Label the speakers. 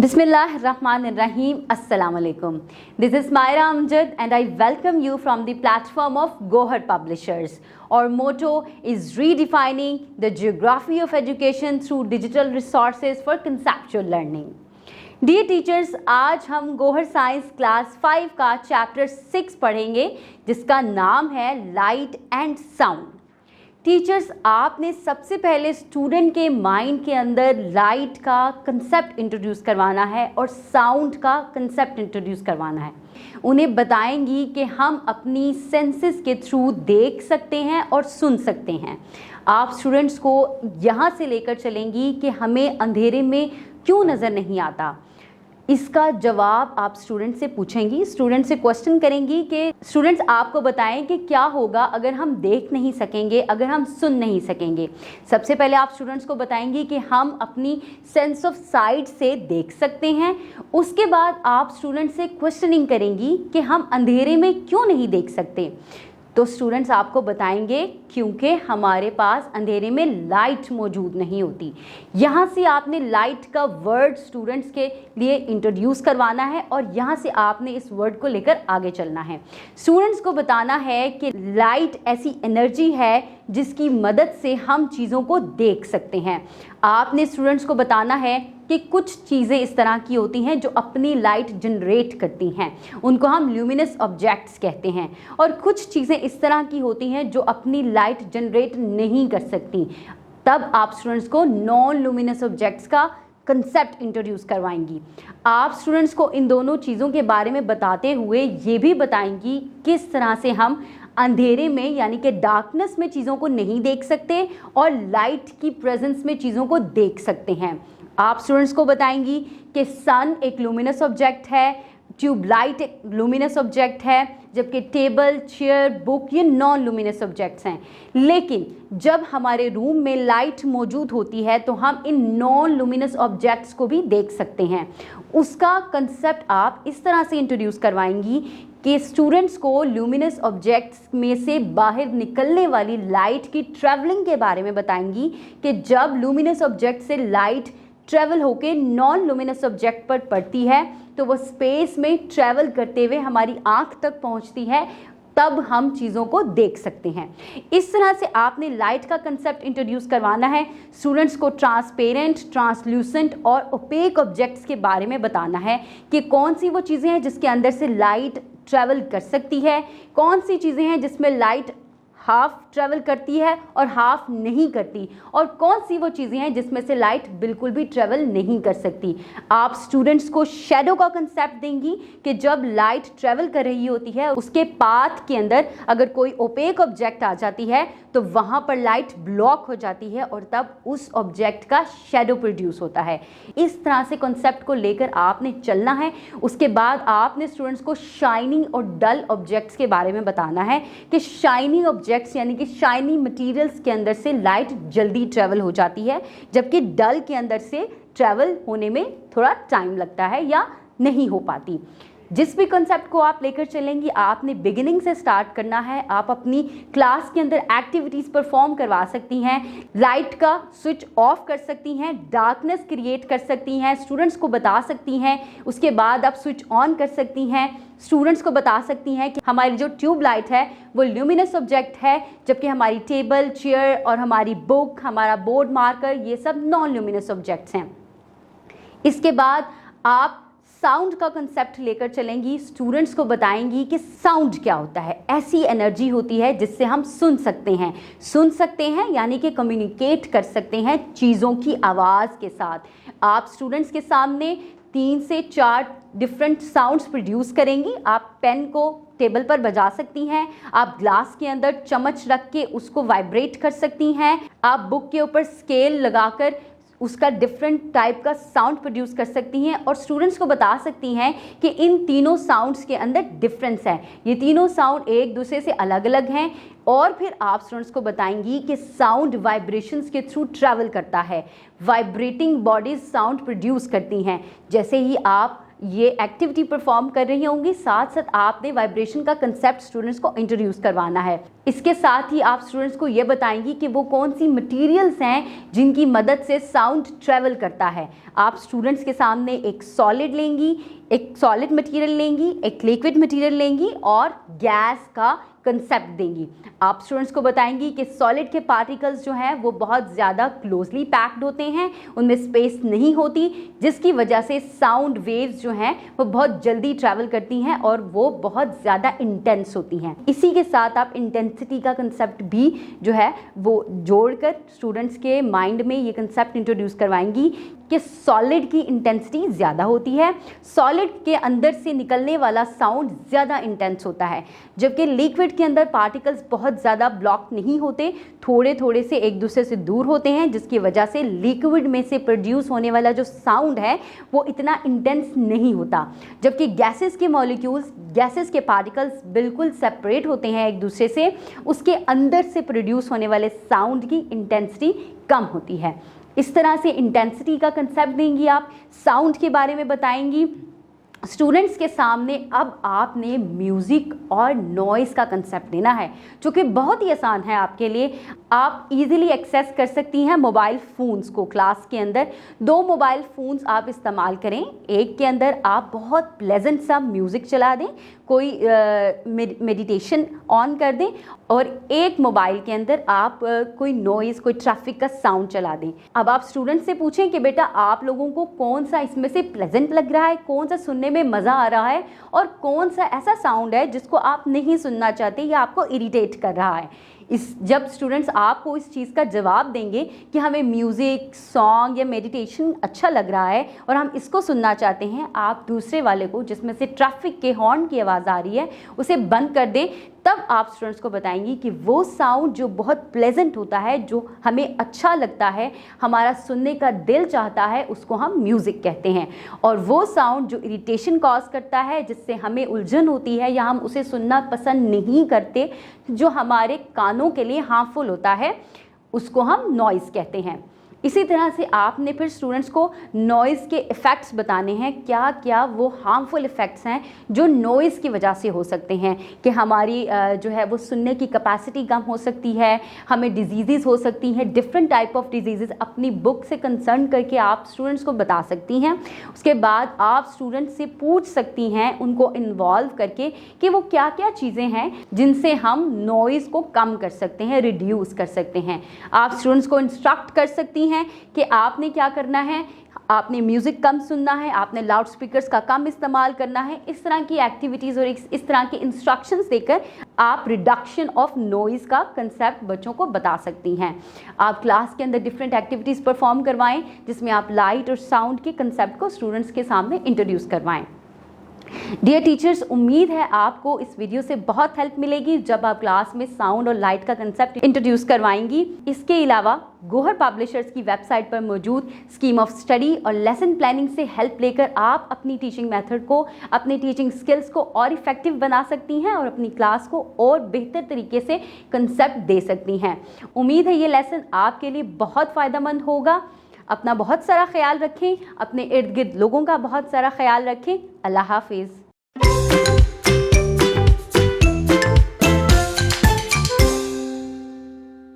Speaker 1: Bismillahirrahmanirrahim. Assalamu alaikum. This is Myra Amjad and I welcome you from the platform of Gohar Publishers. Our motto is redefining the geography of education through digital resources for conceptual learning. Dear teachers, आज हम Gohar science class 5 का chapter 6 पढ़ेंगे जिसका नाम है light and sound. Teachers, आपने सबसे पहले स्टूडेंट के माइंड के अंदर लाइट का कंसेप्ट इंट्रोड्यूस करवाना है और साउंड का कंसेप्ट इंट्रोड्यूस करवाना है। उन्हें बताएंगी कि हम अपनी सेंसेस के थ्रू देख सकते हैं और सुन सकते हैं। आप स्टूडेंट्स को यहाँ से लेकर चलेंगी कि हमें अंधेरे में क्यों नज़र नहीं आता। इसका जवाब आप स्टूडेंट से पूछेंगी, स्टूडेंट से क्वेश्चन करेंगी कि स्टूडेंट्स आपको बताएं कि क्या होगा अगर हम देख नहीं सकेंगे, अगर हम सुन नहीं सकेंगे। सबसे पहले आप स्टूडेंट्स को बताएंगी कि हम अपनी सेंस ऑफ साइट से देख सकते हैं। उसके बाद आप स्टूडेंट से क्वेश्चनिंग करेंगी कि हम अंधेरे में क्यों नहीं देख सकते। तो स्टूडेंट्स आपको बताएंगे क्योंकि हमारे पास अंधेरे में लाइट मौजूद नहीं होती। यहाँ से आपने लाइट का वर्ड स्टूडेंट्स के लिए इंट्रोड्यूस करवाना है और यहाँ से आपने इस वर्ड को लेकर आगे चलना है। स्टूडेंट्स को बताना है कि लाइट ऐसी एनर्जी है जिसकी मदद से हम चीज़ों को देख सकते हैं। आपने स्टूडेंट्स को बताना है कि कुछ चीज़ें इस तरह की होती हैं जो अपनी लाइट जनरेट करती हैं, उनको हम ल्यूमिनस ऑब्जेक्ट्स कहते हैं, और कुछ चीज़ें इस तरह की होती हैं जो अपनी लाइट जनरेट नहीं कर सकती। तब आप स्टूडेंट्स को नॉन ल्यूमिनस ऑब्जेक्ट्स का कंसेप्ट इंट्रोड्यूस करवाएंगी। आप स्टूडेंट्स को इन दोनों चीज़ों के बारे में बताते हुए ये भी बताएंगी किस तरह से हम अंधेरे में यानी कि डार्कनेस में चीज़ों को नहीं देख सकते और लाइट की प्रेजेंस में चीज़ों को देख सकते हैं। आप स्टूडेंट्स को बताएंगी कि सन एक लुमिनस ऑब्जेक्ट है, ट्यूबलाइट एक लुमिनस ऑब्जेक्ट है, जबकि टेबल, चेयर, बुक ये नॉन लुमिनस ऑब्जेक्ट्स हैं। लेकिन जब हमारे रूम में लाइट मौजूद होती है तो हम इन नॉन लुमिनस ऑब्जेक्ट्स को भी देख सकते हैं। उसका कंसेप्ट आप इस तरह से इंट्रोड्यूस करवाएंगी कि स्टूडेंट्स को ल्यूमिनस ऑब्जेक्ट्स में से बाहर निकलने वाली लाइट की ट्रैवलिंग के बारे में बताएंगी कि जब ल्यूमिनस ऑब्जेक्ट से लाइट ट्रैवल होकर नॉन लुमिनस ऑब्जेक्ट पर पड़ती है तो वो स्पेस में ट्रैवल करते हुए हमारी आंख तक पहुंचती है, तब हम चीज़ों को देख सकते हैं। इस तरह से आपने लाइट का कंसेप्ट इंट्रोड्यूस करवाना है। स्टूडेंट्स को ट्रांसपेरेंट, ट्रांसल्यूसेंट और ओपेक ऑब्जेक्ट्स के बारे में बताना है कि कौन सी वो चीज़ें हैं जिसके अंदर से लाइट ट्रैवल कर सकती है, कौन सी चीज़ें हैं जिसमें लाइट हाफ ट्रैवल करती है और हाफ नहीं करती, और कौन सी वो चीज़ें हैं जिसमें से लाइट बिल्कुल भी ट्रैवल नहीं कर सकती। आप स्टूडेंट्स को शैडो का कंसेप्ट देंगी कि जब लाइट ट्रैवल कर रही होती है उसके पाथ के अंदर अगर कोई ओपेक ऑब्जेक्ट आ जाती है तो वहाँ पर लाइट ब्लॉक हो जाती है और तब उस ऑब्जेक्ट का शैडो प्रोड्यूस होता है। इस तरह से कॉन्सेप्ट को लेकर आपने चलना है। उसके बाद आपने स्टूडेंट्स को शाइनिंग और डल ऑब्जेक्ट्स के बारे में बताना है कि शाइनिंग ऑब्जेक्ट्स यानी कि शाइनी मटेरियल्स के अंदर से लाइट जल्दी ट्रैवल हो जाती है, जबकि डल के अंदर से ट्रैवल होने में थोड़ा टाइम लगता है या नहीं हो पाती। जिस भी कंसेप्ट को आप लेकर चलेंगी आपने बिगिनिंग से स्टार्ट करना है। आप अपनी क्लास के अंदर एक्टिविटीज़ परफॉर्म करवा सकती हैं, लाइट का स्विच ऑफ कर सकती हैं, डार्कनेस क्रिएट कर सकती हैं, स्टूडेंट्स को बता सकती हैं। उसके बाद आप स्विच ऑन कर सकती हैं, स्टूडेंट्स को बता सकती हैं कि हमारी जो ट्यूब लाइट है वो ल्यूमिनस ऑब्जेक्ट है, जबकि हमारी टेबल, चेयर और हमारी बुक, हमारा बोर्ड मार्कर ये सब नॉन ल्यूमिनस ऑब्जेक्ट्स हैं। इसके बाद आप साउंड का कंसेप्ट लेकर चलेंगी। स्टूडेंट्स को बताएंगी कि साउंड क्या होता है। ऐसी एनर्जी होती है जिससे हम सुन सकते हैं यानी कि कम्युनिकेट कर सकते हैं चीज़ों की आवाज़ के साथ। आप स्टूडेंट्स के सामने 3 से 4 डिफरेंट साउंड्स प्रोड्यूस करेंगी। आप पेन को टेबल पर बजा सकती हैं, आप ग्लास के अंदर चम्मच रख के उसको वाइब्रेट कर सकती हैं, आप बुक के ऊपर स्केल लगाकर उसका डिफरेंट टाइप का साउंड प्रोड्यूस कर सकती हैं और स्टूडेंट्स को बता सकती हैं कि इन तीनों साउंड्स के अंदर डिफरेंस है, ये तीनों साउंड एक दूसरे से अलग अलग हैं। और फिर आप स्टूडेंट्स को बताएंगी कि साउंड वाइब्रेशंस के थ्रू ट्रैवल करता है, वाइब्रेटिंग बॉडीज साउंड प्रोड्यूस करती हैं। जैसे ही आप ये एक्टिविटी परफॉर्म कर रही होंगी, साथ साथ आपने वाइब्रेशन का कंसेप्ट स्टूडेंट्स को इंट्रोड्यूस करवाना है। इसके साथ ही आप स्टूडेंट्स को ये बताएंगी कि वो कौन सी मटेरियल्स हैं जिनकी मदद से साउंड ट्रेवल करता है। आप स्टूडेंट्स के सामने एक सॉलिड लेंगी, एक सॉलिड मटेरियल लेंगी, एक लिक्विड मटेरियल लेंगी और गैस का कंसेप्ट देंगी। आप स्टूडेंट्स को बताएंगी कि सॉलिड के पार्टिकल्स जो हैं वो बहुत ज़्यादा क्लोजली पैक्ड होते हैं, उनमें स्पेस नहीं होती, जिसकी वजह से साउंड वेव्स जो हैं वो बहुत जल्दी ट्रैवल करती हैं और वो बहुत ज़्यादा इंटेंस होती हैं। इसी के साथ आप इंटेंसिटी का कंसेप्ट भी जो है वो जोड़कर स्टूडेंट्स के माइंड में ये कंसेप्ट इंट्रोड्यूस करवाएंगी कि सॉलिड की इंटेंसिटी ज़्यादा होती है, सॉलिड के अंदर से निकलने वाला साउंड ज़्यादा इंटेंस होता है, जबकि लिक्विड के अंदर पार्टिकल्स बहुत ज़्यादा ब्लॉक नहीं होते, थोड़े थोड़े से एक दूसरे से दूर होते हैं, जिसकी वजह से लिक्विड में से प्रोड्यूस होने वाला जो साउंड है वो इतना इंटेंस नहीं होता। जबकि गैसेस के मॉलिक्यूल्स, गैसेस के पार्टिकल्स बिल्कुल सेपरेट होते हैं एक दूसरे से, उसके अंदर से प्रोड्यूस होने वाले साउंड की इंटेंसिटी कम होती है। इस तरह से इंटेंसिटी का कंसेप्ट देंगी आप, साउंड के बारे में बताएंगी स्टूडेंट्स के सामने। अब आपने म्यूज़िक और नॉइज़ का कंसेप्ट देना है, जो कि बहुत ही आसान है आपके लिए। आप इजीली एक्सेस कर सकती हैं मोबाइल फ़ोन्स को। क्लास के अंदर 2 मोबाइल फ़ोन्स आप इस्तेमाल करें, एक के अंदर आप बहुत प्लेजेंट सा म्यूज़िक चला दें, कोई मेडिटेशन ऑन कर दें, और एक मोबाइल के अंदर आप कोई नॉइज़, कोई ट्रैफिक का साउंड चला दें। अब आप स्टूडेंट से पूछें कि बेटा आप लोगों को कौन सा इसमें से प्लेजेंट लग रहा है, कौन सा सुनने में मज़ा आ रहा है, और कौन सा ऐसा साउंड है जिसको आप नहीं सुनना चाहते या आपको इरिटेट कर रहा है। जब स्टूडेंट्स आपको इस चीज़ का जवाब देंगे कि हमें म्यूज़िक, सॉन्ग या मेडिटेशन अच्छा लग रहा है और हम इसको सुनना चाहते हैं, आप दूसरे वाले को, जिसमें से ट्रैफिक के हॉर्न की आवाज़ आ रही है, उसे बंद कर दें। तब आप स्टूडेंट्स को बताएंगी कि वो साउंड जो बहुत प्लेजेंट होता है, जो हमें अच्छा लगता है, हमारा सुनने का दिल चाहता है, उसको हम म्यूज़िक कहते हैं। और वो साउंड जो इरिटेशन कॉज करता है, जिससे हमें उलझन होती है या हम उसे सुनना पसंद नहीं करते, जो हमारे कानों के लिए हार्मफुल होता है, उसको हम नॉइज़ कहते हैं। इसी तरह से आपने फिर स्टूडेंट्स को नॉइज़ के इफ़ेक्ट्स बताने हैं, क्या क्या वो हार्मफुल इफ़ेक्ट्स हैं जो नॉइज़ की वजह से हो सकते हैं, कि हमारी जो है वो सुनने की कैपेसिटी कम हो सकती है, हमें डिजीज़ हो सकती हैं, डिफरेंट टाइप ऑफ डिजीज़ अपनी बुक से कंसर्न करके आप स्टूडेंट्स को बता सकती हैं। उसके बाद आप स्टूडेंट्स से पूछ सकती हैं, उनको इन्वॉल्व करके, कि वो क्या क्या चीज़ें हैं जिनसे हम नॉइज़ को कम कर सकते हैं, रिड्यूस कर सकते हैं। आप स्टूडेंट्स को इंस्ट्रक्ट कर सकती हैं कि आपने क्या करना है, आपने म्यूज़िक कम सुनना है, आपने लाउड स्पीकर्स का कम इस्तेमाल करना है। इस तरह की एक्टिविटीज़ और इस तरह के इंस्ट्रक्शंस देकर आप रिडक्शन ऑफ नॉइज़ का कंसेप्ट बच्चों को बता सकती हैं। आप क्लास के अंदर डिफरेंट एक्टिविटीज़ परफॉर्म करवाएं, जिसमें आप लाइट और साउंड के कंसेप्ट को स्टूडेंट्स के सामने इंट्रोड्यूस करवाएं। डियर टीचर्स, उम्मीद है आपको इस वीडियो से बहुत हेल्प मिलेगी जब आप क्लास में साउंड और लाइट का कंसेप्ट इंट्रोड्यूस करवाएंगी। इसके अलावा गोहर पब्लिशर्स की वेबसाइट पर मौजूद स्कीम ऑफ स्टडी और लेसन प्लानिंग से हेल्प लेकर आप अपनी टीचिंग मेथड को, अपनी टीचिंग स्किल्स को और इफेक्टिव बना सकती हैं और अपनी क्लास को और बेहतर तरीके से कंसेप्ट दे सकती हैं। उम्मीद है ये लेसन आपके लिए बहुत फ़ायदेमंद होगा। अपना बहुत सारा ख्याल रखें, अपने इर्द गिर्द लोगों का बहुत सारा ख्याल रखें। अल्लाह हाफिज़।